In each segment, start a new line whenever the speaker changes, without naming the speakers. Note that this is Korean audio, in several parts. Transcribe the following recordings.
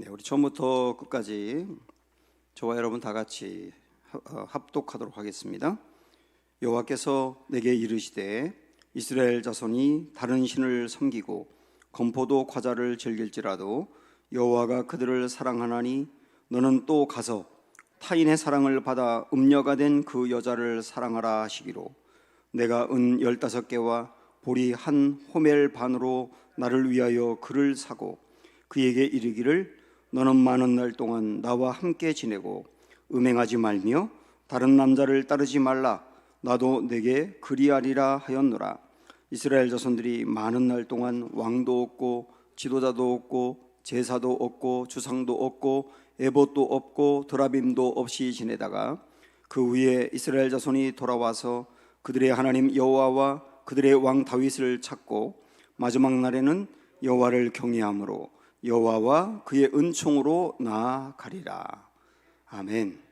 우리 처음부터 끝까지 저와 여러분 다 같이 합독하도록 하겠습니다. 여호와께서 내게 이르시되 이스라엘 자손이 다른 신을 섬기고 건포도 과자를 즐길지라도 여호와가 그들을 사랑하나니 너는 또 가서 타인의 사랑을 받아 음녀가 된 그 여자를 사랑하라 하시기로 내가 은 15개와 보리 한 호멜 반으로 나를 위하여 그를 사고 그에게 이르기를 너는 많은 날 동안 나와 함께 지내고 음행하지 말며 다른 남자를 따르지 말라. 나도 내게 그리하리라 하였노라. 이스라엘 자손들이 많은 날 동안 왕도 없고 지도자도 없고 제사도 없고 주상도 없고 에봇도 없고 드라빔도 없이 지내다가 그 후에 이스라엘 자손이 돌아와서 그들의 하나님 여호와와 그들의 왕 다윗을 찾고 마지막 날에는 여호와를 경외함으로 여호와와 그의 은총으로 나아가리라. 아멘.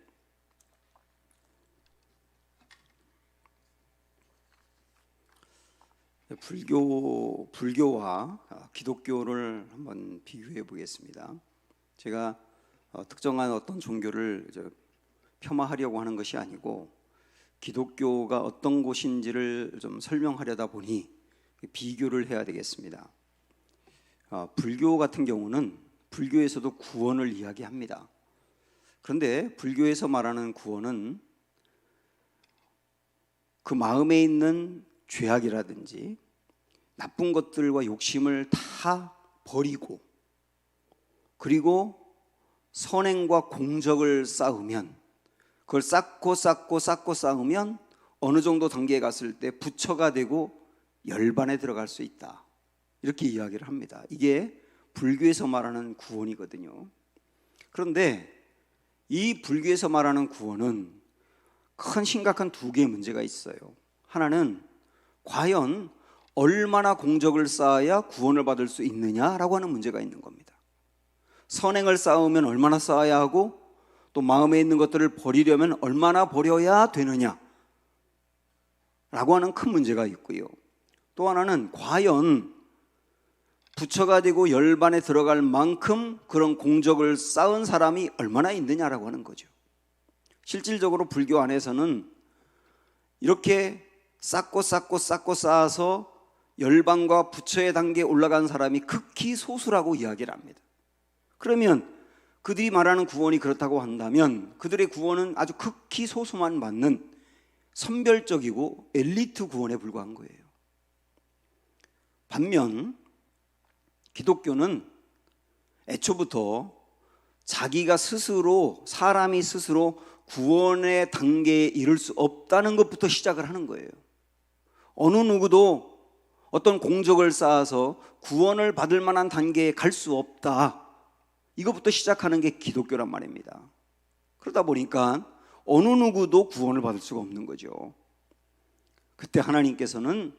불교와 기독교를 한번 비교해 보겠습니다. 제가 특정한 어떤 종교를 폄하하려고 하는 것이 아니고 기독교가 어떤 곳인지를 좀 설명하려다 보니 비교를 해야 되겠습니다. 불교 같은 경우는 불교에서도 구원을 이야기합니다. 그런데 불교에서 말하는 구원은 그 마음에 있는 죄악이라든지 나쁜 것들과 욕심을 다 버리고 그리고 선행과 공적을 쌓으면 그걸 쌓고 쌓으면 어느 정도 단계에 갔을 때 부처가 되고 열반에 들어갈 수 있다. 이렇게 이야기를 합니다. 이게 불교에서 말하는 구원이거든요. 그런데 이 불교에서 말하는 구원은 큰 심각한 두 개의 문제가 있어요. 하나는 과연 얼마나 공적을 쌓아야 구원을 받을 수 있느냐라고 하는 문제가 있는 겁니다. 선행을 쌓으면 얼마나 쌓아야 하고 또 마음에 있는 것들을 버리려면 얼마나 버려야 되느냐라고 하는 큰 문제가 있고요. 또 하나는 과연 부처가 되고 열반에 들어갈 만큼 그런 공적을 쌓은 사람이 얼마나 있느냐라고 하는 거죠. 실질적으로 불교 안에서는 이렇게 쌓고 쌓아서 열반과 부처의 단계에 올라간 사람이 극히 소수라고 이야기를 합니다. 그러면 그들이 말하는 구원이 그렇다고 한다면 그들의 구원은 아주 극히 소수만 받는 선별적이고 엘리트 구원에 불과한 거예요. 반면 기독교는 애초부터 자기가 스스로 사람이 스스로 구원의 단계에 이를 수 없다는 것부터 시작을 하는 거예요. 어느 누구도 어떤 공적을 쌓아서 구원을 받을 만한 단계에 갈 수 없다. 이것부터 시작하는 게 기독교란 말입니다. 그러다 보니까 어느 누구도 구원을 받을 수가 없는 거죠. 그때 하나님께서는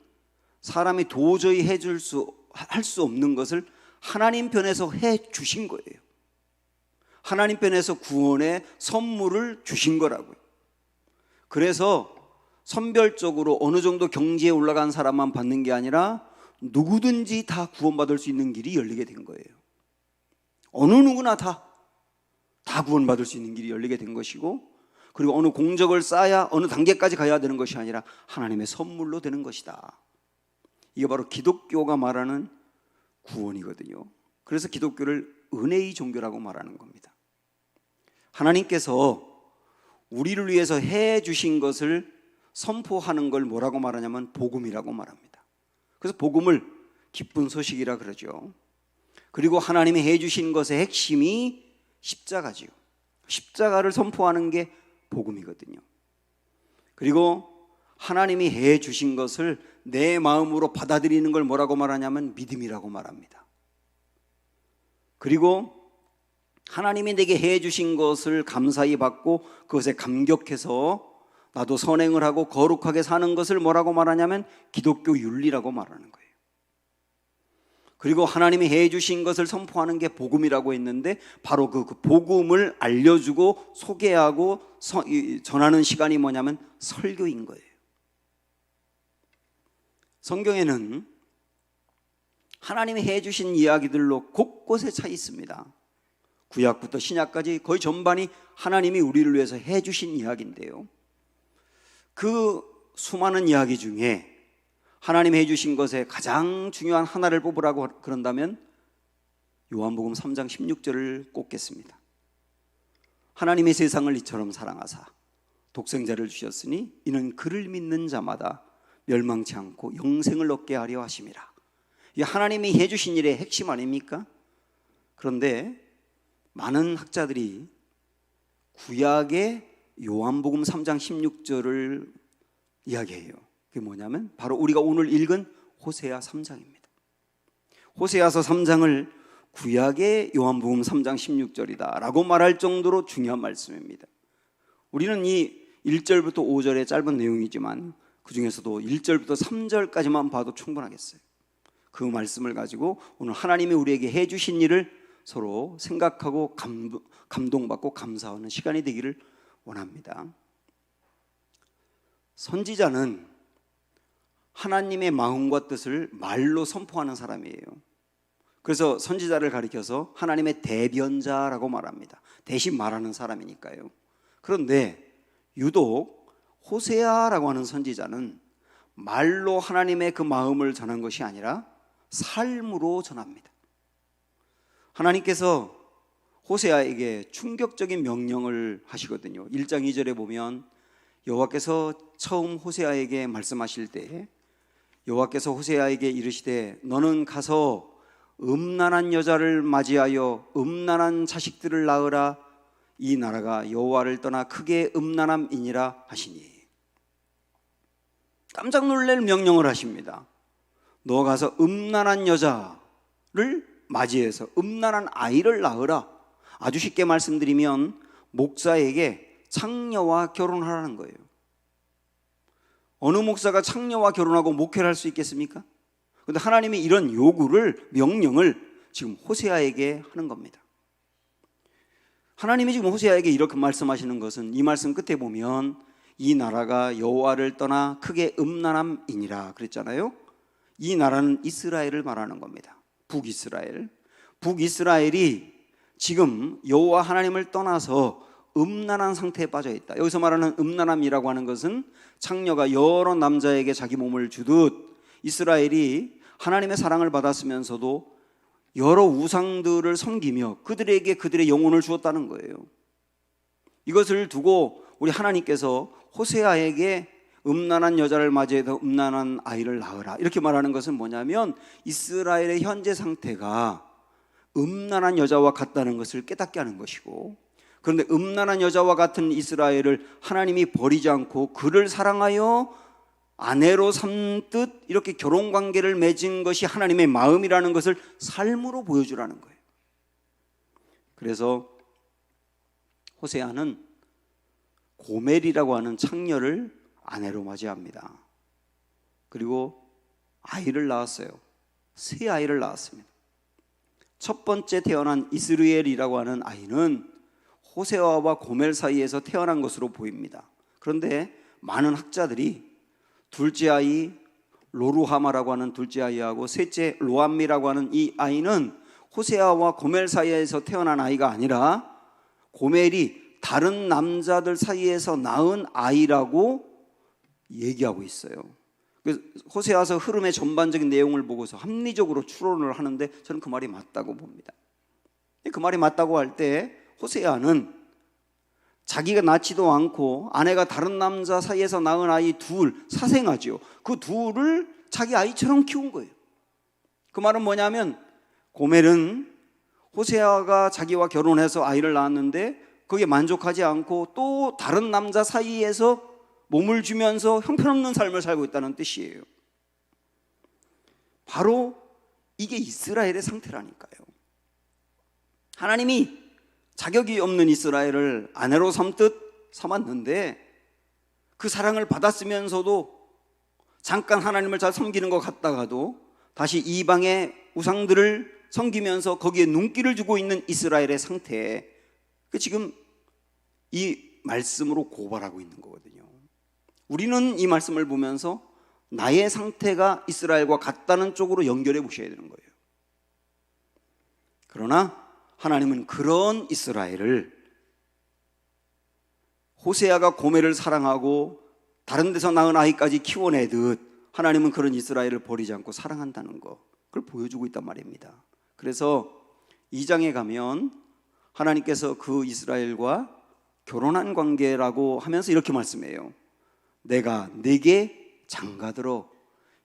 사람이 도저히 할 수 없는 것을 하나님 편에서 해 주신 거예요. 하나님 편에서 구원의 선물을 주신 거라고요. 그래서 선별적으로 어느 정도 경지에 올라간 사람만 받는 게 아니라 누구든지 다 구원받을 수 있는 길이 열리게 된 거예요. 어느 누구나 다 구원받을 수 있는 길이 열리게 된 것이고 그리고 어느 공적을 쌓아야 어느 단계까지 가야 되는 것이 아니라 하나님의 선물로 되는 것이다. 이게 바로 기독교가 말하는 구원이거든요. 그래서 기독교를 은혜의 종교라고 말하는 겁니다. 하나님께서 우리를 위해서 해 주신 것을 선포하는 걸 뭐라고 말하냐면 복음이라고 말합니다. 그래서 복음을 기쁜 소식이라 그러죠. 그리고 하나님이 해 주신 것의 핵심이 십자가지요. 십자가를 선포하는 게 복음이거든요. 그리고 하나님이 해 주신 것을 내 마음으로 받아들이는 걸 뭐라고 말하냐면 믿음이라고 말합니다. 그리고 하나님이 내게 해 주신 것을 감사히 받고 그것에 감격해서 나도 선행을 하고 거룩하게 사는 것을 뭐라고 말하냐면 기독교 윤리라고 말하는 거예요. 그리고 하나님이 해 주신 것을 선포하는 게 복음이라고 했는데 바로 그 복음을 알려주고 소개하고 전하는 시간이 뭐냐면 설교인 거예요. 성경에는 하나님이 해 주신 이야기들로 곳곳에 차 있습니다. 구약부터 신약까지 거의 전반이 하나님이 우리를 위해서 해주신 이야기인데요, 그 수많은 이야기 중에 하나님이 해주신 것에 가장 중요한 하나를 뽑으라고 그런다면 요한복음 3장 16절을 꼽겠습니다. 하나님의 세상을 이처럼 사랑하사 독생자를 주셨으니 이는 그를 믿는 자마다 멸망치 않고 영생을 얻게 하려 하심이라. 이게 하나님이 해주신 일의 핵심 아닙니까? 그런데 많은 학자들이 구약의 요한복음 3장 16절을 이야기해요. 그게 뭐냐면 바로 우리가 오늘 읽은 호세아 3장입니다. 호세아서 3장을 구약의 요한복음 3장 16절이다 라고 말할 정도로 중요한 말씀입니다. 우리는 이 1절부터 5절의 짧은 내용이지만 그 중에서도 1절부터 3절까지만 봐도 충분하겠어요. 그 말씀을 가지고 오늘 하나님이 우리에게 해주신 일을 서로 생각하고 감동받고 감사하는 시간이 되기를 원합니다. 선지자는 하나님의 마음과 뜻을 말로 선포하는 사람이에요. 그래서 선지자를 가리켜서 하나님의 대변자라고 말합니다. 대신 말하는 사람이니까요. 그런데 유독 호세아라고 하는 선지자는 말로 하나님의 그 마음을 전한 것이 아니라 삶으로 전합니다. 하나님께서 호세아에게 충격적인 명령을 하시거든요. 1장 2절에 보면 여호와께서 처음 호세아에게 말씀하실 때 여호와께서 호세아에게 이르시되 너는 가서 음란한 여자를 맞이하여 음란한 자식들을 낳으라. 이 나라가 여호와를 떠나 크게 음란함이니라 하시니. 깜짝 놀랄 명령을 하십니다. 너 가서 음란한 여자를 맞이해서 음란한 아이를 낳으라. 아주 쉽게 말씀드리면 목사에게 창녀와 결혼하라는 거예요. 어느 목사가 창녀와 결혼하고 목회를 할 수 있겠습니까? 그런데 하나님이 이런 요구를, 명령을 지금 호세아에게 하는 겁니다. 하나님이 지금 호세아에게 이렇게 말씀하시는 것은 이 말씀 끝에 보면 이 나라가 여호와를 떠나 크게 음란함이니라 그랬잖아요. 이 나라는 이스라엘을 말하는 겁니다. 북이스라엘. 북이스라엘이 지금 여호와 하나님을 떠나서 음란한 상태에 빠져 있다. 여기서 말하는 음란함이라고 하는 것은 창녀가 여러 남자에게 자기 몸을 주듯 이스라엘이 하나님의 사랑을 받았으면서도 여러 우상들을 섬기며 그들에게 그들의 영혼을 주었다는 거예요. 이것을 두고 우리 하나님께서 호세아에게 음란한 여자를 맞이해서 음란한 아이를 낳으라 이렇게 말하는 것은 뭐냐면 이스라엘의 현재 상태가 음란한 여자와 같다는 것을 깨닫게 하는 것이고, 그런데 음란한 여자와 같은 이스라엘을 하나님이 버리지 않고 그를 사랑하여 아내로 삼듯 이렇게 결혼관계를 맺은 것이 하나님의 마음이라는 것을 삶으로 보여주라는 거예요. 그래서 호세아는 고멜이라고 하는 창녀를 아내로 맞이합니다. 그리고 아이를 낳았어요. 세 아이를 낳았습니다. 첫 번째 태어난 이스르엘이라고 하는 아이는 호세아와 고멜 사이에서 태어난 것으로 보입니다. 그런데 많은 학자들이 둘째 아이 로루하마라고 하는 둘째 아이하고 셋째 로암미라고 하는 이 아이는 호세아와 고멜 사이에서 태어난 아이가 아니라 고멜이 다른 남자들 사이에서 낳은 아이라고 얘기하고 있어요. 그래서 호세아서 흐름의 전반적인 내용을 보고서 합리적으로 추론을 하는데 저는 그 말이 맞다고 봅니다. 그 말이 맞다고 할 때 호세아는 자기가 낳지도 않고 아내가 다른 남자 사이에서 낳은 아이 둘, 사생아죠. 그 둘을 자기 아이처럼 키운 거예요. 그 말은 뭐냐면 고멜은 호세아가 자기와 결혼해서 아이를 낳았는데 거기에 만족하지 않고 또 다른 남자 사이에서 몸을 주면서 형편없는 삶을 살고 있다는 뜻이에요. 바로 이게 이스라엘의 상태라니까요. 하나님이 자격이 없는 이스라엘을 아내로 삼듯 삼았는데 그 사랑을 받았으면서도 잠깐 하나님을 잘 섬기는 것 같다가도 다시 이방의 우상들을 섬기면서 거기에 눈길을 주고 있는 이스라엘의 상태에 지금 이 말씀으로 고발하고 있는 거거든요. 우리는 이 말씀을 보면서 나의 상태가 이스라엘과 같다는 쪽으로 연결해 보셔야 되는 거예요. 그러나 하나님은 그런 이스라엘을 호세아가 고멜을 사랑하고 다른 데서 낳은 아이까지 키워내듯 하나님은 그런 이스라엘을 버리지 않고 사랑한다는 거, 그걸 보여주고 있단 말입니다. 그래서 2장에 가면 하나님께서 그 이스라엘과 결혼한 관계라고 하면서 이렇게 말씀해요. 내가 네게 장가들어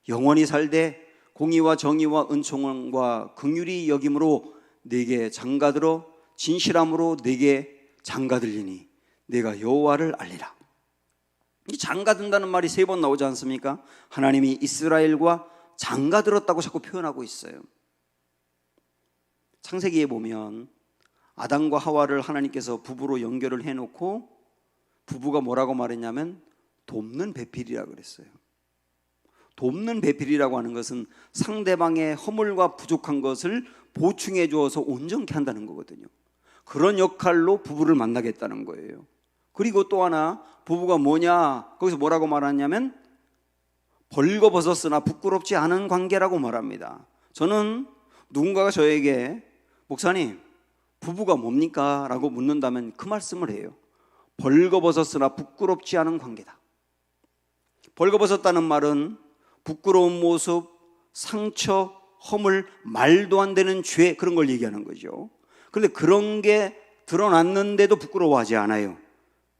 영원히 살되 공의와 정의와 은총과 긍휼이 여김으로 네게 장가들어 진실함으로 네게 장가들리니 내가 여호와를 알리라. 이 장가든다는 말이 3번 나오지 않습니까? 하나님이 이스라엘과 장가들었다고 자꾸 표현하고 있어요. 창세기에 보면 아담과 하와를 하나님께서 부부로 연결을 해놓고 부부가 뭐라고 말했냐면 돕는 배필이라고 그랬어요. 돕는 배필이라고 하는 것은 상대방의 허물과 부족한 것을 보충해 주어서 온전케 한다는 거거든요. 그런 역할로 부부를 만나겠다는 거예요. 그리고 또 하나, 부부가 뭐냐, 거기서 뭐라고 말하냐면 벌거벗었으나 부끄럽지 않은 관계라고 말합니다. 저는 누군가가 저에게 목사님 부부가 뭡니까? 라고 묻는다면 그 말씀을 해요. 벌거벗었으나 부끄럽지 않은 관계다. 벌거벗었다는 말은 부끄러운 모습, 상처, 허물, 말도 안 되는 죄, 그런 걸 얘기하는 거죠. 그런데 그런 게 드러났는데도 부끄러워하지 않아요.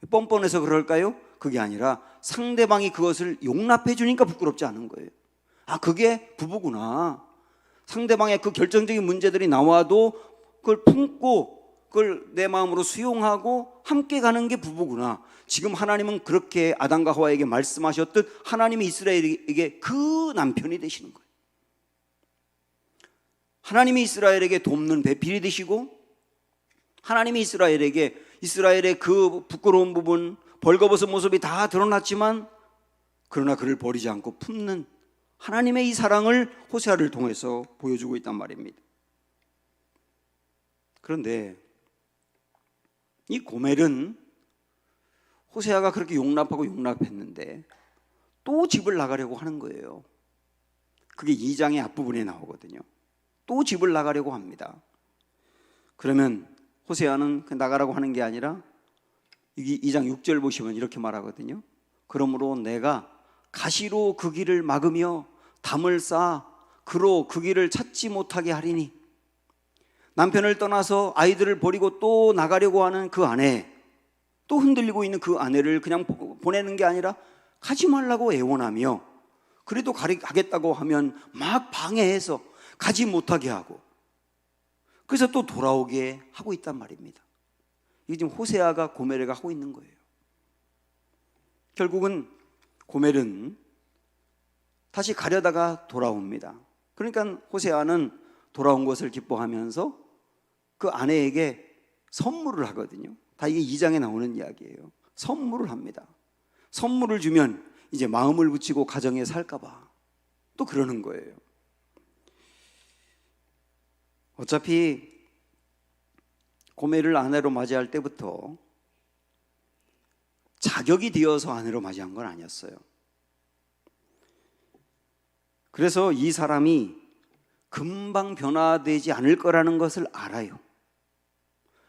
뻔뻔해서 그럴까요? 그게 아니라 상대방이 그것을 용납해 주니까 부끄럽지 않은 거예요. 아, 그게 부부구나. 상대방의 그 결정적인 문제들이 나와도 그걸 품고 그걸 내 마음으로 수용하고 함께 가는 게 부부구나. 지금 하나님은 그렇게 아담과 하와에게 말씀하셨듯 하나님이 이스라엘에게 그 남편이 되시는 거예요. 하나님이 이스라엘에게 돕는 배필이 되시고 하나님이 이스라엘에게 이스라엘의 그 부끄러운 부분, 벌거벗은 모습이 다 드러났지만 그러나 그를 버리지 않고 품는 하나님의 이 사랑을 호세아를 통해서 보여주고 있단 말입니다. 그런데 이 고멜은 호세아가 그렇게 용납하고 용납했는데 또 집을 나가려고 하는 거예요. 그게 2장의 앞부분에 나오거든요. 또 집을 나가려고 합니다. 그러면 호세아는 나가라고 하는 게 아니라 2장 6절 보시면 이렇게 말하거든요. 그러므로 내가 가시로 그 길을 막으며 담을 쌓아 그로 그 길을 찾지 못하게 하리니, 남편을 떠나서 아이들을 버리고 또 나가려고 하는 그 아내, 또 흔들리고 있는 그 아내를 그냥 보내는 게 아니라 가지 말라고 애원하며, 그래도 가겠다고 하면 막 방해해서 가지 못하게 하고, 그래서 또 돌아오게 하고 있단 말입니다. 이게 지금 호세아가 고멜에게 하고 있는 거예요. 결국은 고멜은 다시 가려다가 돌아옵니다. 그러니까 호세아는 돌아온 것을 기뻐하면서 그 아내에게 선물을 하거든요. 다 이게 2장에 나오는 이야기예요. 선물을 합니다. 선물을 주면 이제 마음을 붙이고 가정에 살까봐 또 그러는 거예요. 어차피 고멜을 아내로 맞이할 때부터 자격이 되어서 아내로 맞이한 건 아니었어요. 그래서 이 사람이 금방 변화되지 않을 거라는 것을 알아요.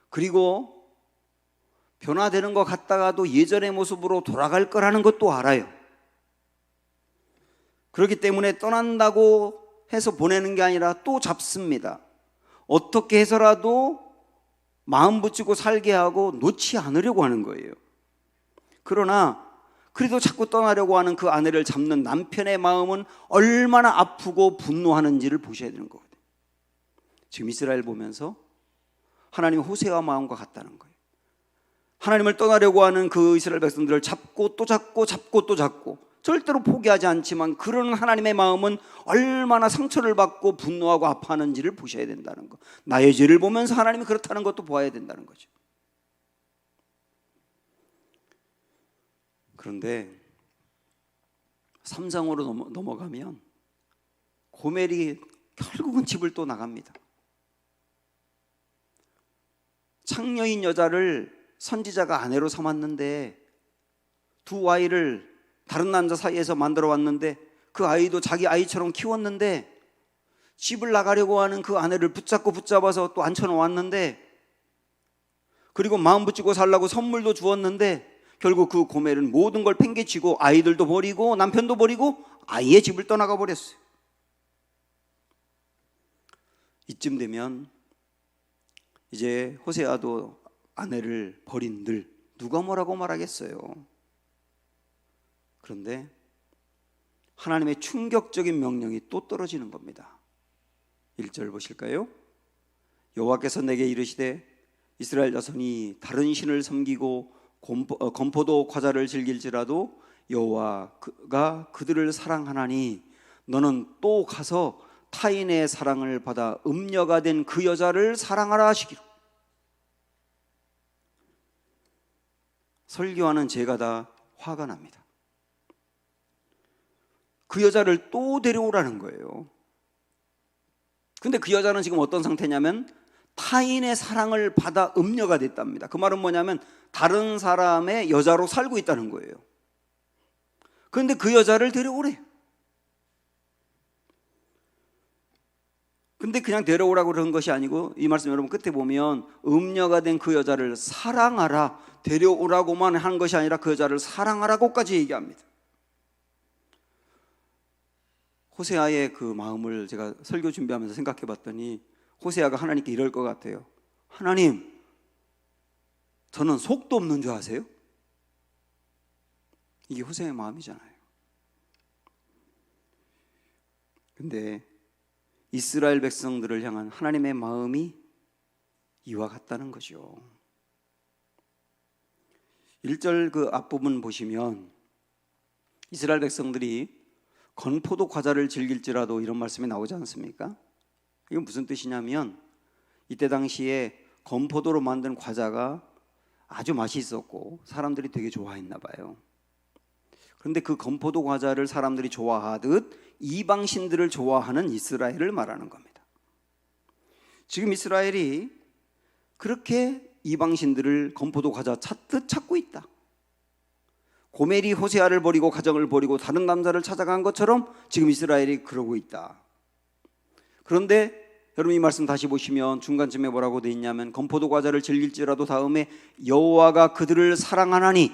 그리고 변화되는 것 같다가도 예전의 모습으로 돌아갈 거라는 것도 알아요. 그렇기 때문에 떠난다고 해서 보내는 게 아니라 또 잡습니다. 어떻게 해서라도 마음 붙이고 살게 하고 놓지 않으려고 하는 거예요. 그러나 그래도 자꾸 떠나려고 하는 그 아내를 잡는 남편의 마음은 얼마나 아프고 분노하는지를 보셔야 되는 거거든요. 지금 이스라엘 보면서 하나님이 호세아 마음과 같다는 거예요. 하나님을 떠나려고 하는 그 이스라엘 백성들을 잡고 또 잡고 잡고 또 잡고 절대로 포기하지 않지만 그런 하나님의 마음은 얼마나 상처를 받고 분노하고 아파하는지를 보셔야 된다는 거. 나의 죄를 보면서 하나님이 그렇다는 것도 보아야 된다는 거죠. 그런데 3장으로 넘어가면 고멜이 결국은 집을 또 나갑니다. 창녀인 여자를 선지자가 아내로 삼았는데 두 아이를 다른 남자 사이에서 만들어 왔는데 그 아이도 자기 아이처럼 키웠는데 집을 나가려고 하는 그 아내를 붙잡아서 또 앉혀놓았는데, 그리고 마음 붙이고 살라고 선물도 주었는데 결국 그 고멜은 모든 걸 팽개치고 아이들도 버리고 남편도 버리고 아예 집을 떠나가 버렸어요. 이쯤 되면 이제 호세아도 아내를 버린들 누가 뭐라고 말하겠어요. 그런데 하나님의 충격적인 명령이 또 떨어지는 겁니다. 1절 보실까요? 여호와께서 내게 이르시되 이스라엘 자손이 다른 신을 섬기고 건포도 과자를 즐길지라도 여호와가 그들을 사랑하나니 너는 또 가서 타인의 사랑을 받아 음녀가 된 그 여자를 사랑하라 하시기로. 설교하는 제가 다 화가 납니다. 그 여자를 또 데려오라는 거예요. 근데 그 여자는 지금 어떤 상태냐면 타인의 사랑을 받아 음녀가 됐답니다. 그 말은 뭐냐면 다른 사람의 여자로 살고 있다는 거예요. 그런데 그 여자를 데려오래. 근데 그냥 데려오라고 그런 것이 아니고, 이 말씀 여러분 끝에 보면 음녀가 된 그 여자를 사랑하라, 데려오라고만 한 것이 아니라 그 여자를 사랑하라고까지 얘기합니다. 호세아의 그 마음을 제가 설교 준비하면서 생각해 봤더니 호세아가 하나님께 이럴 것 같아요. 하나님, 저는 속도 없는 줄 아세요? 이게 호세아의 마음이잖아요. 근데 이스라엘 백성들을 향한 하나님의 마음이 이와 같다는 거죠. 1절 그 앞부분 보시면 이스라엘 백성들이 건포도 과자를 즐길지라도 이런 말씀이 나오지 않습니까? 이건 무슨 뜻이냐면 이때 당시에 건포도로 만든 과자가 아주 맛있었고 사람들이 되게 좋아했나 봐요. 그런데 그 건포도 과자를 사람들이 좋아하듯 이방신들을 좋아하는 이스라엘을 말하는 겁니다. 지금 이스라엘이 그렇게 이방신들을 건포도 과자 찾듯 찾고 있다. 고멜이 호세아를 버리고 가정을 버리고 다른 남자를 찾아간 것처럼 지금 이스라엘이 그러고 있다. 그런데 여러분 이 말씀 다시 보시면 중간쯤에 뭐라고 돼 있냐면 건포도 과자를 즐길지라도 다음에 여호와가 그들을 사랑하나니,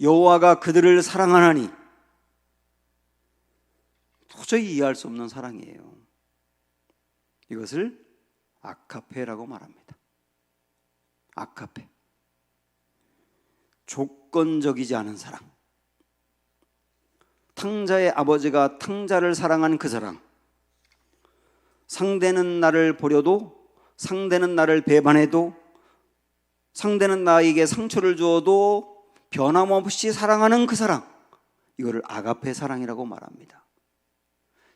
여호와가 그들을 사랑하나니, 도저히 이해할 수 없는 사랑이에요. 이것을 아카페라고 말합니다. 아카페, 조건적이지 않은 사랑. 탕자의 아버지가 탕자를 사랑한 그 사랑. 상대는 나를 버려도, 상대는 나를 배반해도, 상대는 나에게 상처를 주어도 변함없이 사랑하는 그 사랑, 이거를 아가페 사랑이라고 말합니다.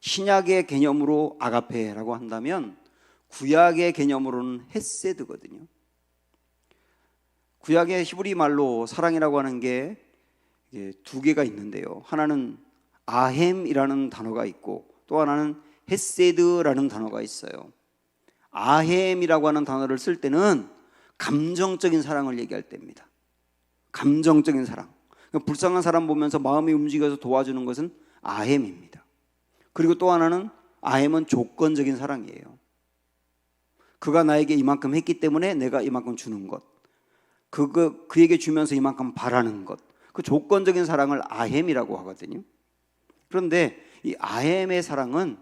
신약의 개념으로 아가페라고 한다면 구약의 개념으로는 헤세드거든요. 구약의 히브리 말로 사랑이라고 하는 게 두 개가 있는데요. 하나는 아햄이라는 단어가 있고 또 하나는 헤세드라는 단어가 있어요. 아햄이라고 하는 단어를 쓸 때는 감정적인 사랑을 얘기할 때입니다. 감정적인 사랑. 그러니까 불쌍한 사람 보면서 마음이 움직여서 도와주는 것은 아햄입니다. 그리고 또 하나는 아햄은 조건적인 사랑이에요. 그가 나에게 이만큼 했기 때문에 내가 이만큼 주는 것, 그에게 주면서 이만큼 바라는 것, 그 조건적인 사랑을 아햄이라고 하거든요. 그런데 이 아햄의 사랑은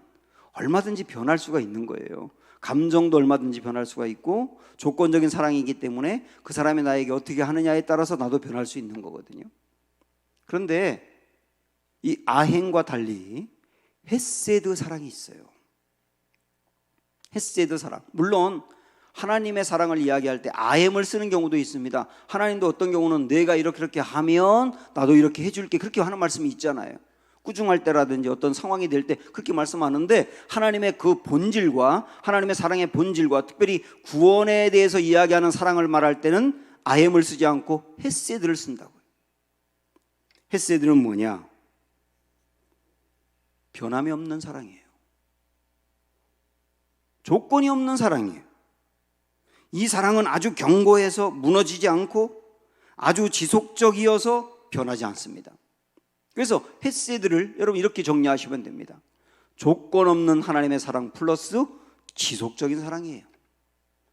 얼마든지 변할 수가 있는 거예요. 감정도 얼마든지 변할 수가 있고 조건적인 사랑이기 때문에 그 사람이 나에게 어떻게 하느냐에 따라서 나도 변할 수 있는 거거든요. 그런데 이 아햄과 달리 헤세드 사랑이 있어요. 헤세드 사랑. 물론 하나님의 사랑을 이야기할 때 아햄을 쓰는 경우도 있습니다. 하나님도 어떤 경우는 내가 이렇게 하면 나도 이렇게 해줄게, 그렇게 하는 말씀이 있잖아요. 꾸중할 때라든지 어떤 상황이 될 때 그렇게 말씀하는데, 하나님의 그 본질과 하나님의 사랑의 본질과 특별히 구원에 대해서 이야기하는 사랑을 말할 때는 아햄을 쓰지 않고 헤세드를 쓴다고요. 헤세드는 뭐냐? 변함이 없는 사랑이에요. 조건이 없는 사랑이에요. 이 사랑은 아주 견고해서 무너지지 않고 아주 지속적이어서 변하지 않습니다. 그래서 헤세드를 여러분 이렇게 정리하시면 됩니다. 조건 없는 하나님의 사랑 플러스 지속적인 사랑이에요.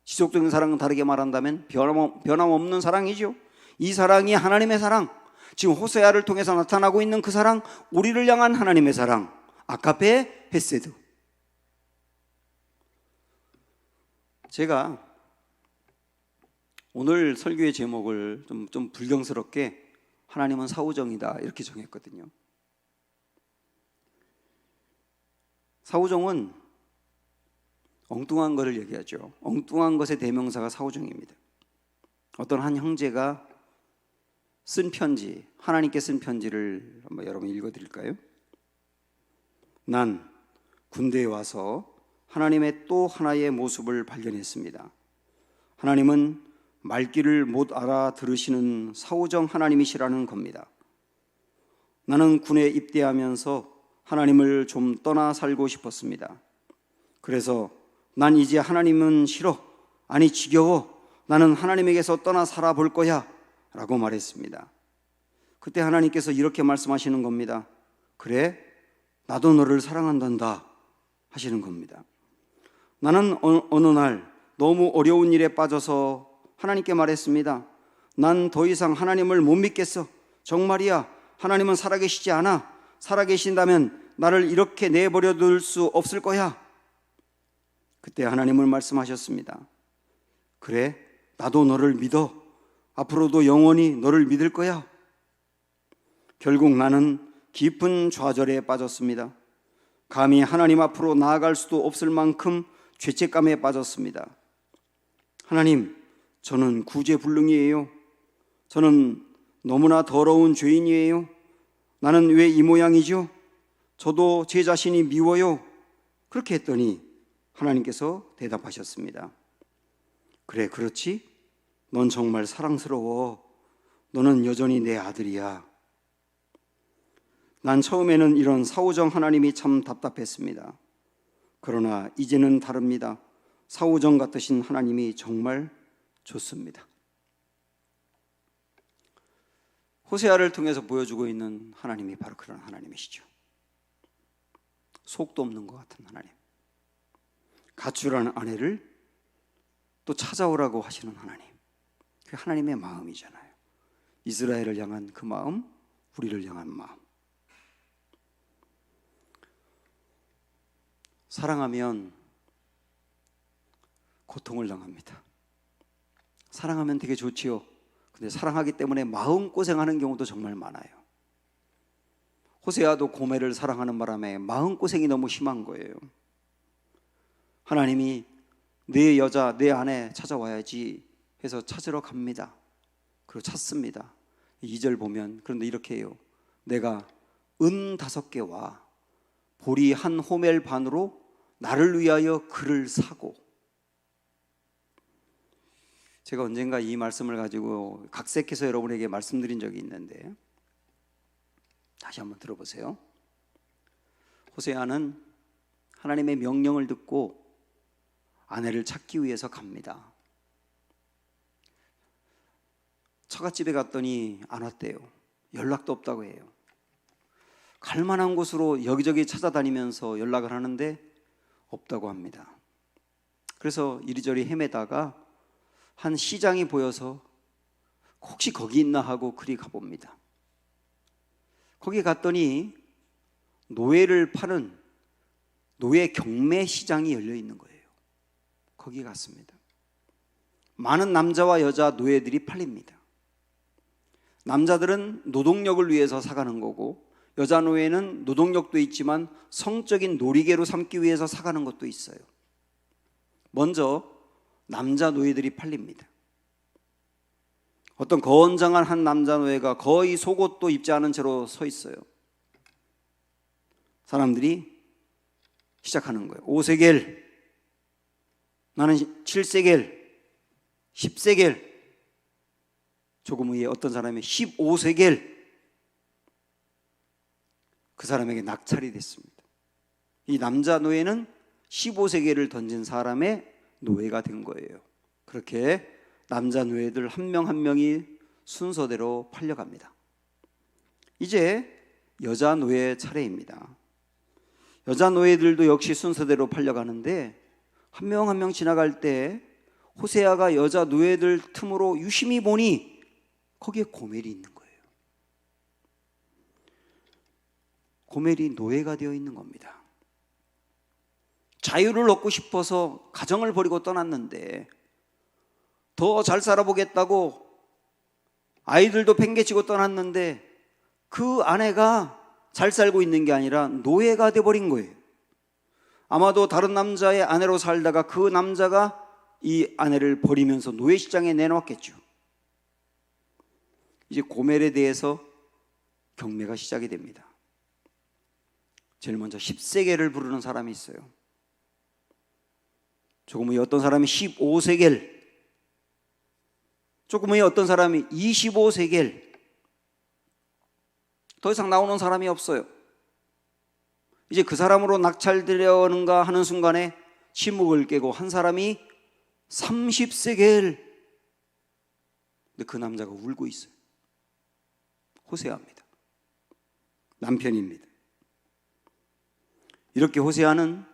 지속적인 사랑은 다르게 말한다면 변함없는 사랑이죠. 이 사랑이 하나님의 사랑, 지금 호세아를 통해서 나타나고 있는 그 사랑, 우리를 향한 하나님의 사랑, 아가페 헤세드. 제가 오늘 설교의 제목을 좀 불경스럽게 하나님은 사후정이다 이렇게 정했거든요. 사후정은 엉뚱한 것을 얘기하죠. 엉뚱한 것의 대명사가 사후정입니다. 어떤 한 형제가 쓴 편지, 하나님께 쓴 편지를 한번 여러분 읽어드릴까요? 난 군대에 와서 하나님의 또 하나의 모습을 발견했습니다. 하나님은 말귀를 못 알아들으시는 사후정 하나님이시라는 겁니다. 나는 군에 입대하면서 하나님을 좀 떠나 살고 싶었습니다. 그래서 난 이제 하나님은 싫어, 아니 지겨워, 나는 하나님에게서 떠나 살아볼 거야 라고 말했습니다. 그때 하나님께서 이렇게 말씀하시는 겁니다. 그래, 나도 너를 사랑한단다 하시는 겁니다. 나는 어느 날 너무 어려운 일에 빠져서 하나님께 말했습니다. 난 더 이상 하나님을 못 믿겠어. 정말이야, 하나님은 살아계시지 않아. 살아계신다면 나를 이렇게 내버려 둘 수 없을 거야. 그때 하나님은 말씀하셨습니다. 그래, 나도 너를 믿어. 앞으로도 영원히 너를 믿을 거야. 결국 나는 깊은 좌절에 빠졌습니다. 감히 하나님 앞으로 나아갈 수도 없을 만큼 죄책감에 빠졌습니다. 하나님, 저는 구제불능이에요. 저는 너무나 더러운 죄인이에요. 나는 왜 이 모양이죠? 저도 제 자신이 미워요. 그렇게 했더니 하나님께서 대답하셨습니다. 그래, 그렇지? 넌 정말 사랑스러워. 너는 여전히 내 아들이야. 난 처음에는 이런 사후정 하나님이 참 답답했습니다. 그러나 이제는 다릅니다. 사후정 같으신 하나님이 정말 좋습니다. 호세아를 통해서 보여주고 있는 하나님이 바로 그런 하나님이시죠. 속도 없는 것 같은 하나님. 가출한 아내를 또 찾아오라고 하시는 하나님. 그게 하나님의 마음이잖아요. 이스라엘을 향한 그 마음, 우리를 향한 마음. 사랑하면 고통을 당합니다. 사랑하면 되게 좋지요. 근데 사랑하기 때문에 마음고생하는 경우도 정말 많아요. 호세아도 고멜을 사랑하는 바람에 마음고생이 너무 심한 거예요. 하나님이 내 여자, 내 아내 찾아와야지 해서 찾으러 갑니다. 그리고 찾습니다. 2절 보면 그런데 이렇게 해요. 내가 은 5개와 보리 1 호멜 반으로 나를 위하여 그를 사고. 제가 언젠가 이 말씀을 가지고 각색해서 여러분에게 말씀드린 적이 있는데 다시 한번 들어보세요. 호세아는 하나님의 명령을 듣고 아내를 찾기 위해서 갑니다. 처갓집에 갔더니 안 왔대요. 연락도 없다고 해요. 갈 만한 곳으로 여기저기 찾아다니면서 연락을 하는데 없다고 합니다. 그래서 이리저리 헤매다가 한 시장이 보여서 혹시 거기 있나 하고 그리 가봅니다. 거기 갔더니 노예를 파는 노예 경매 시장이 열려 있는 거예요. 거기 갔습니다. 많은 남자와 여자 노예들이 팔립니다. 남자들은 노동력을 위해서 사가는 거고 여자 노예는 노동력도 있지만 성적인 놀이개로 삼기 위해서 사가는 것도 있어요. 먼저 남자 노예들이 팔립니다. 어떤 건장한 한 남자 노예가 거의 속옷도 입지 않은 채로 서 있어요. 사람들이 시작하는 거예요. 5세겔, 나는 7세겔, 10세겔, 조금 후에 어떤 사람이 15세겔, 그 사람에게 낙찰이 됐습니다. 이 남자 노예는 15세겔을 던진 사람의 노예가 된 거예요. 그렇게 남자 노예들 한 명 한 명이 순서대로 팔려갑니다. 이제 여자 노예 차례입니다. 여자 노예들도 역시 순서대로 팔려가는데 한 명 한 명 지나갈 때 호세아가 여자 노예들 틈으로 유심히 보니 거기에 고멜이 있는 거예요. 고멜이 노예가 되어 있는 겁니다. 자유를 얻고 싶어서 가정을 버리고 떠났는데 더 잘 살아보겠다고 아이들도 팽개치고 떠났는데 그 아내가 잘 살고 있는 게 아니라 노예가 돼버린 거예요. 아마도 다른 남자의 아내로 살다가 그 남자가 이 아내를 버리면서 노예 시장에 내놓았겠죠. 이제 고멜에 대해서 경매가 시작이 됩니다. 제일 먼저 10세겔을 부르는 사람이 있어요. 조금 후에 어떤 사람이 15세겔, 조금 후에 어떤 사람이 25세겔. 더 이상 나오는 사람이 없어요. 이제 그 사람으로 낙찰되려는가 하는 순간에 침묵을 깨고 한 사람이 30세겔. 근데 그 남자가 울고 있어요. 호세아입니다. 남편입니다. 이렇게 호세아는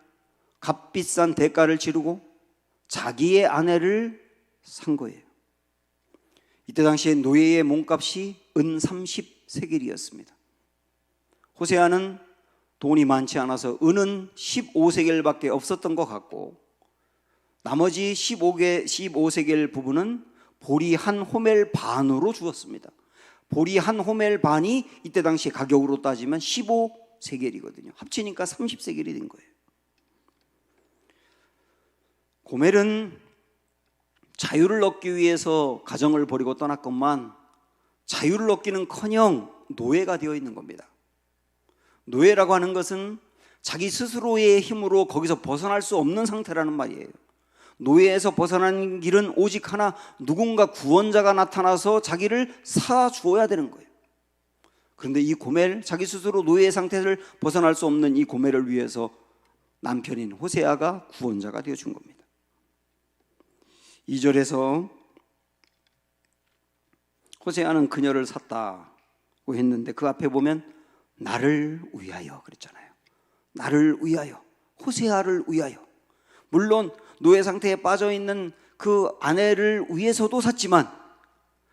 값비싼 대가를 치르고 자기의 아내를 산 거예요. 이때 당시에 노예의 몸값이 은 30세겔이었습니다. 호세아는 돈이 많지 않아서 은은 15세겔밖에 없었던 것 같고 나머지 15세겔 부분은 보리 한 호멜 반으로 주었습니다. 보리 한 호멜 반이 이때 당시 가격으로 따지면 15세겔이거든요. 합치니까 30세겔이 된 거예요. 고멜은 자유를 얻기 위해서 가정을 버리고 떠났건만 자유를 얻기는커녕 노예가 되어 있는 겁니다. 노예라고 하는 것은 자기 스스로의 힘으로 거기서 벗어날 수 없는 상태라는 말이에요. 노예에서 벗어나는 길은 오직 하나, 누군가 구원자가 나타나서 자기를 사주어야 되는 거예요. 그런데 이 고멜, 자기 스스로 노예의 상태를 벗어날 수 없는 이 고멜을 위해서 남편인 호세아가 구원자가 되어준 겁니다. 2절에서 호세아는 그녀를 샀다고 했는데 그 앞에 보면 나를 위하여 그랬잖아요. 나를 위하여, 호세아를 위하여. 물론 노예 상태에 빠져있는 그 아내를 위해서도 샀지만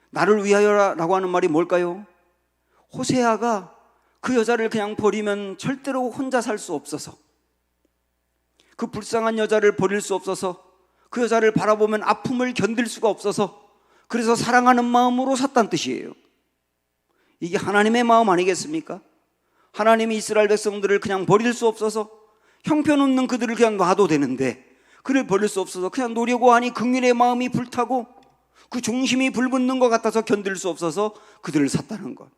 나를 위하여라고 하는 말이 뭘까요? 호세아가 그 여자를 그냥 버리면 절대로 혼자 살 수 없어서, 그 불쌍한 여자를 버릴 수 없어서, 그 여자를 바라보면 아픔을 견딜 수가 없어서 그래서 사랑하는 마음으로 샀다는 뜻이에요. 이게 하나님의 마음 아니겠습니까? 하나님이 이스라엘 백성들을 그냥 버릴 수 없어서 형편없는 그들을 그냥 놔도 되는데 그를 버릴 수 없어서 그냥 놓으려고 하니 긍휼의 마음이 불타고 그 중심이 불붙는 것 같아서 견딜 수 없어서 그들을 샀다는 것.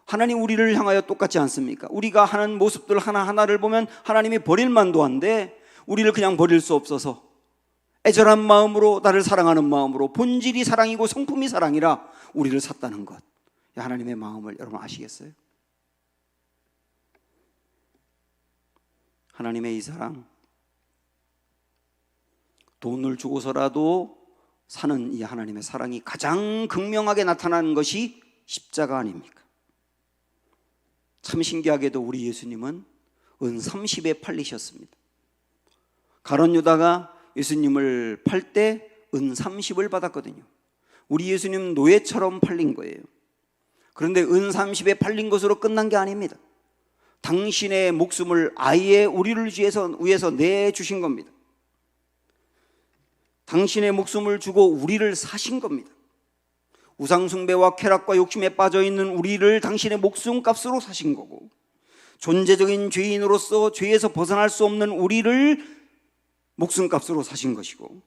하나님 우리를 향하여 똑같지 않습니까? 우리가 하는 모습들 하나하나를 보면 하나님이 버릴 만도 한데 우리를 그냥 버릴 수 없어서 애절한 마음으로, 나를 사랑하는 마음으로, 본질이 사랑이고 성품이 사랑이라 우리를 샀다는 것. 하나님의 마음을 여러분 아시겠어요? 하나님의 이 사랑, 돈을 주고서라도 사는 이 하나님의 사랑이 가장 극명하게 나타나는 것이 십자가 아닙니까? 참 신기하게도 우리 예수님은 은 30에 팔리셨습니다. 가룟 유다가 예수님을 팔 때 은 30을 받았거든요. 우리 예수님 노예처럼 팔린 거예요. 그런데 은 30에 팔린 것으로 끝난 게 아닙니다. 당신의 목숨을 아예 우리를 위해서 내주신 겁니다. 당신의 목숨을 주고 우리를 사신 겁니다. 우상숭배와 쾌락과 욕심에 빠져있는 우리를 당신의 목숨값으로 사신 거고, 존재적인 죄인으로서 죄에서 벗어날 수 없는 우리를 목숨값으로 사신 것이고,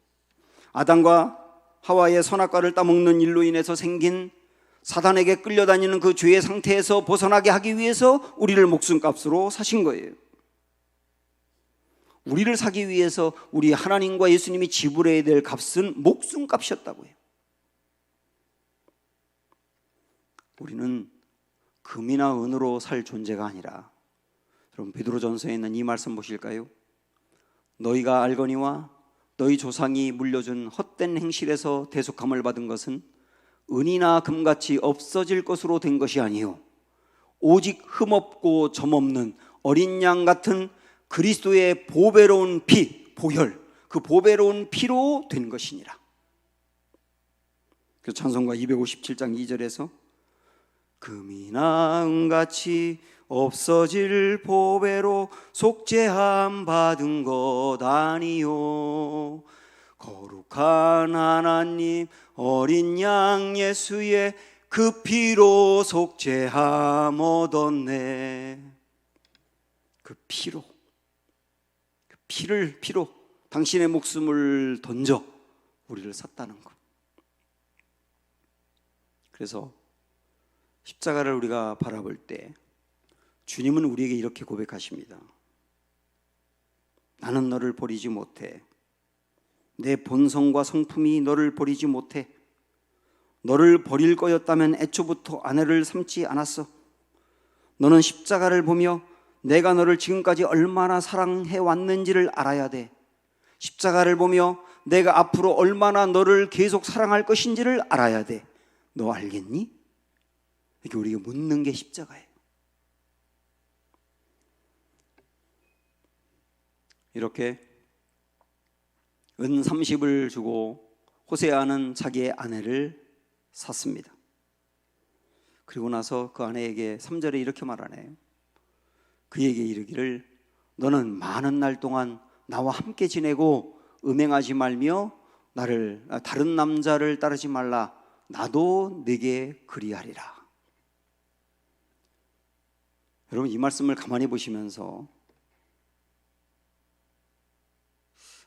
아담과 하와의 선악과를 따먹는 일로 인해서 생긴 사단에게 끌려다니는 그 죄의 상태에서 벗어나게 하기 위해서 우리를 목숨값으로 사신 거예요. 우리를 사기 위해서 우리 하나님과 예수님이 지불해야 될 값은 목숨값이었다고요. 우리는 금이나 은으로 살 존재가 아니라, 여러분 베드로전서에 있는 이 말씀 보실까요? 너희가 알거니와 너희 조상이 물려준 헛된 행실에서 대속함을 받은 것은 은이나 금같이 없어질 것으로 된 것이 아니요 오직 흠없고 점없는 어린 양 같은 그리스도의 보배로운 피, 보혈, 그 보배로운 피로 된 것이니라. 그 찬송가 257장 2절에서 금이나 은같이 없어질 보배로 속죄함 받은 것 아니요, 거룩한 하나님 어린 양 예수의 그 피로 속죄함 얻었네. 그 피로, 그 피로 당신의 목숨을 던져 우리를 샀다는 것. 그래서 십자가를 우리가 바라볼 때 주님은 우리에게 이렇게 고백하십니다. 나는 너를 버리지 못해. 내 본성과 성품이 너를 버리지 못해. 너를 버릴 거였다면 애초부터 아내를 삼지 않았어. 너는 십자가를 보며 내가 너를 지금까지 얼마나 사랑해 왔는지를 알아야 돼. 십자가를 보며 내가 앞으로 얼마나 너를 계속 사랑할 것인지를 알아야 돼. 너 알겠니? 이렇게 우리가 묻는 게 십자가예요. 이렇게 은 30을 주고 호세아는 자기의 아내를 샀습니다. 그리고 나서 그 아내에게 3절에 이렇게 말하네요. 그에게 이르기를 너는 많은 날 동안 나와 함께 지내고 음행하지 말며 나를 다른 남자를 따르지 말라. 나도 네게 그리하리라. 여러분, 이 말씀을 가만히 보시면서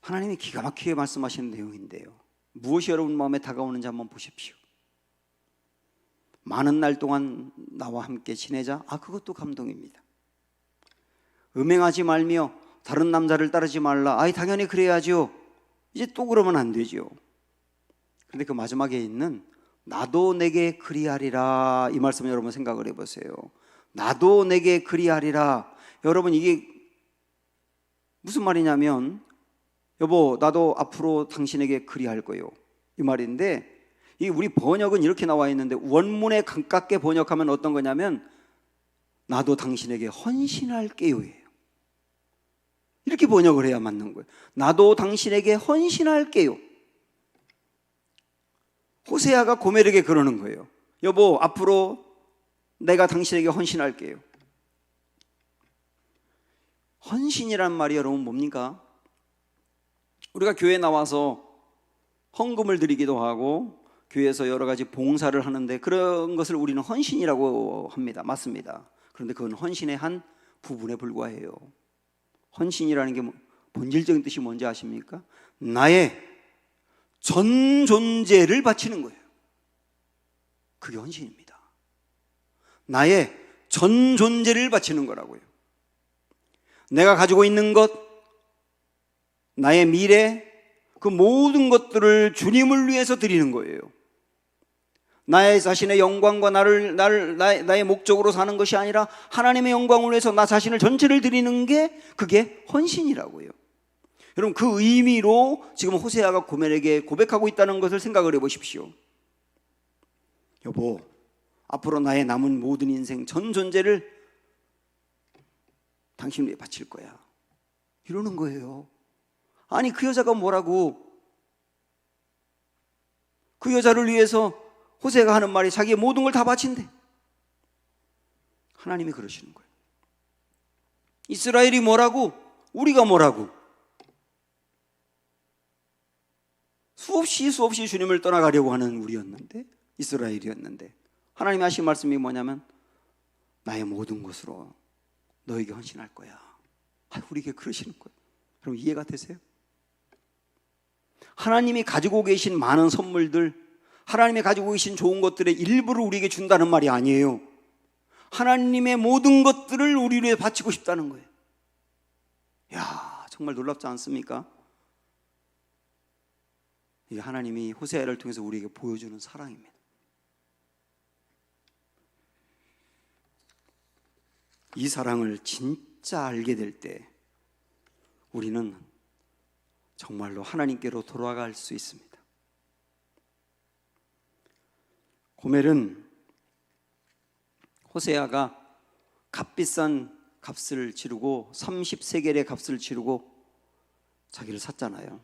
하나님이 기가 막히게 말씀하시는 내용인데요, 무엇이 여러분 마음에 다가오는지 한번 보십시오. 많은 날 동안 나와 함께 지내자. 그것도 감동입니다. 음행하지 말며 다른 남자를 따르지 말라. 당연히 그래야죠. 이제 또 그러면 안 되죠. 그런데 그 마지막에 있는 나도 내게 그리하리라, 이 말씀 여러분 생각을 해보세요. 나도 내게 그리하리라. 여러분, 이게 무슨 말이냐면, 여보 나도 앞으로 당신에게 그리할 거요, 이 말인데, 이 우리 번역은 이렇게 나와 있는데 원문에 가깝게 번역하면 어떤 거냐면 나도 당신에게 헌신할게요예요. 이렇게 번역을 해야 맞는 거예요. 나도 당신에게 헌신할게요. 호세아가 고멜에게 그러는 거예요. 여보 앞으로 내가 당신에게 헌신할게요. 헌신이란 말이 여러분 뭡니까? 우리가 교회에 나와서 헌금을 드리기도 하고 교회에서 여러 가지 봉사를 하는데 그런 것을 우리는 헌신이라고 합니다. 맞습니다. 그런데 그건 헌신의 한 부분에 불과해요. 헌신이라는 게 본질적인 뜻이 뭔지 아십니까? 나의 전 존재를 바치는 거예요. 그게 헌신입니다. 나의 전 존재를 바치는 거라고요. 내가 가지고 있는 것, 나의 미래, 그 모든 것들을 주님을 위해서 드리는 거예요. 나의 자신의 영광과 나의 목적으로 사는 것이 아니라 하나님의 영광을 위해서 나 자신을 전체를 드리는 게 그게 헌신이라고요. 여러분, 그 의미로 지금 호세아가 고멜에게 고백하고 있다는 것을 생각을 해보십시오. 여보, 앞으로 나의 남은 모든 인생 전 존재를 당신 위해 바칠 거야, 이러는 거예요. 아니, 그 여자가 뭐라고? 그 여자를 위해서 호세가 하는 말이 자기의 모든 걸 다 바친대. 하나님이 그러시는 거예요. 이스라엘이 뭐라고? 우리가 뭐라고? 수없이 주님을 떠나가려고 하는 우리였는데, 이스라엘이었는데, 하나님이 하신 말씀이 뭐냐면 나의 모든 것으로 너에게 헌신할 거야. 우리에게 그러시는 거예요. 그럼 이해가 되세요? 하나님이 가지고 계신 많은 선물들, 하나님이 가지고 계신 좋은 것들의 일부를 우리에게 준다는 말이 아니에요. 하나님의 모든 것들을 우리 위해 바치고 싶다는 거예요. 정말 놀랍지 않습니까? 이게 하나님이 호세아를 통해서 우리에게 보여주는 사랑입니다. 이 사랑을 진짜 알게 될 때 우리는 정말로 하나님께로 돌아갈 수 있습니다. 고멜은 호세아가 값비싼 값을 치르고 30세겔의 값을 치르고 자기를 샀잖아요.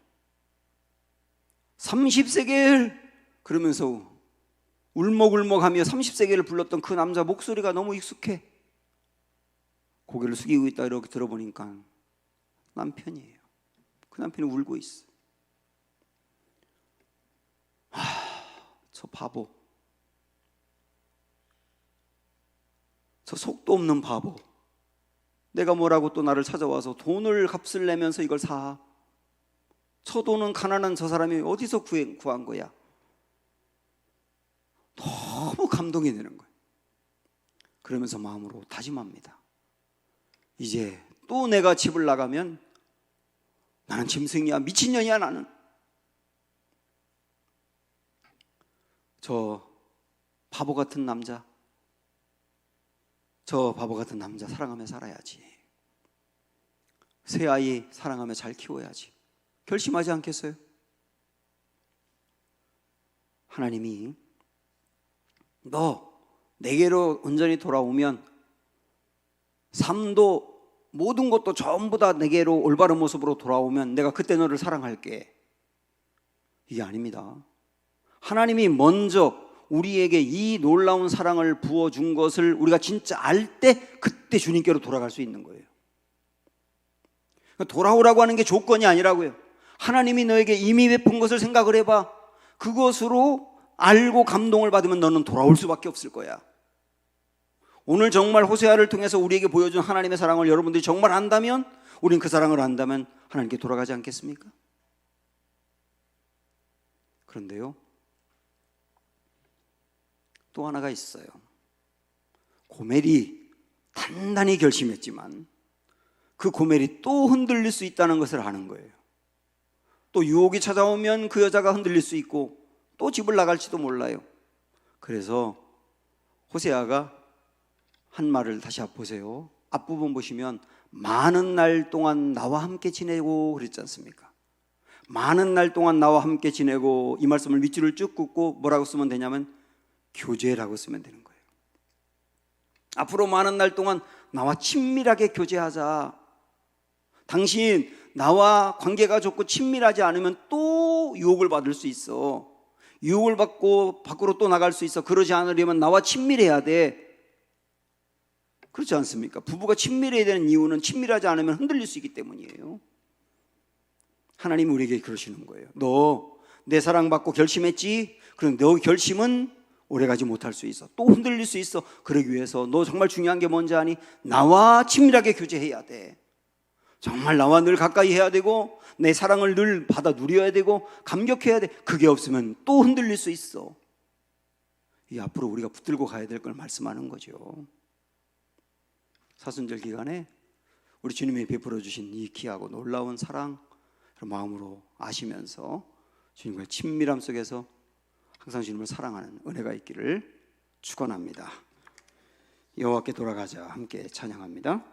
30세겔 그러면서 울먹울먹하며 30세겔을 불렀던 그 남자 목소리가 너무 익숙해. 고개를 숙이고 있다 이렇게 들어보니까 남편이에요. 그 남편이 울고 있어. 저 바보, 저 속도 없는 바보, 내가 뭐라고 또 나를 찾아와서 돈을 값을 내면서 이걸 사. 저 돈은 가난한 저 사람이 어디서 구한 거야. 너무 감동이 되는 거예요. 그러면서 마음으로 다짐합니다. 이제 또 내가 집을 나가면 나는 짐승이야, 미친년이야. 나는 저 바보 같은 남자 사랑하며 살아야지. 새 아이 사랑하며 잘 키워야지. 결심하지 않겠어요? 하나님이 너 내게로 온전히 돌아오면 삶도 모든 것도 전부 다 내게로 올바른 모습으로 돌아오면 내가 그때 너를 사랑할게. 이게 아닙니다. 하나님이 먼저 우리에게 이 놀라운 사랑을 부어준 것을 우리가 진짜 알 때 그때 주님께로 돌아갈 수 있는 거예요. 돌아오라고 하는 게 조건이 아니라고요. 하나님이 너에게 이미 베푼 것을 생각을 해봐. 그것으로 알고 감동을 받으면 너는 돌아올 수밖에 없을 거야. 오늘 정말 호세아를 통해서 우리에게 보여준 하나님의 사랑을 여러분들이 정말 안다면, 우린 그 사랑을 안다면 하나님께 돌아가지 않겠습니까? 그런데요, 또 하나가 있어요. 고멜이 단단히 결심했지만 그 고멜이 또 흔들릴 수 있다는 것을 아는 거예요. 또 유혹이 찾아오면 그 여자가 흔들릴 수 있고 또 집을 나갈지도 몰라요. 그래서 호세아가 한 말을 다시 보세요. 앞부분 보시면 많은 날 동안 나와 함께 지내고 그랬지 않습니까? 많은 날 동안 나와 함께 지내고, 이 말씀을 밑줄을 쭉 긋고 뭐라고 쓰면 되냐면 교제라고 쓰면 되는 거예요. 앞으로 많은 날 동안 나와 친밀하게 교제하자. 당신 나와 관계가 좋고 친밀하지 않으면 또 유혹을 받을 수 있어. 유혹을 받고 밖으로 또 나갈 수 있어. 그러지 않으려면 나와 친밀해야 돼. 그렇지 않습니까? 부부가 친밀해야 되는 이유는 친밀하지 않으면 흔들릴 수 있기 때문이에요. 하나님이 우리에게 그러시는 거예요. 너 내 사랑받고 결심했지? 그럼 너 결심은 오래가지 못할 수 있어. 또 흔들릴 수 있어. 그러기 위해서 너 정말 중요한 게 뭔지 아니? 나와 친밀하게 교제해야 돼. 정말 나와 늘 가까이 해야 되고 내 사랑을 늘 받아 누려야 되고 감격해야 돼. 그게 없으면 또 흔들릴 수 있어. 이 앞으로 우리가 붙들고 가야 될 걸 말씀하는 거죠. 사순절 기간에 우리 주님이 베풀어 주신 이 귀하고 놀라운 사랑 마음으로 아시면서 주님과의 친밀함 속에서 항상 주님을 사랑하는 은혜가 있기를 축원합니다. 여호와께 돌아가자 함께 찬양합니다.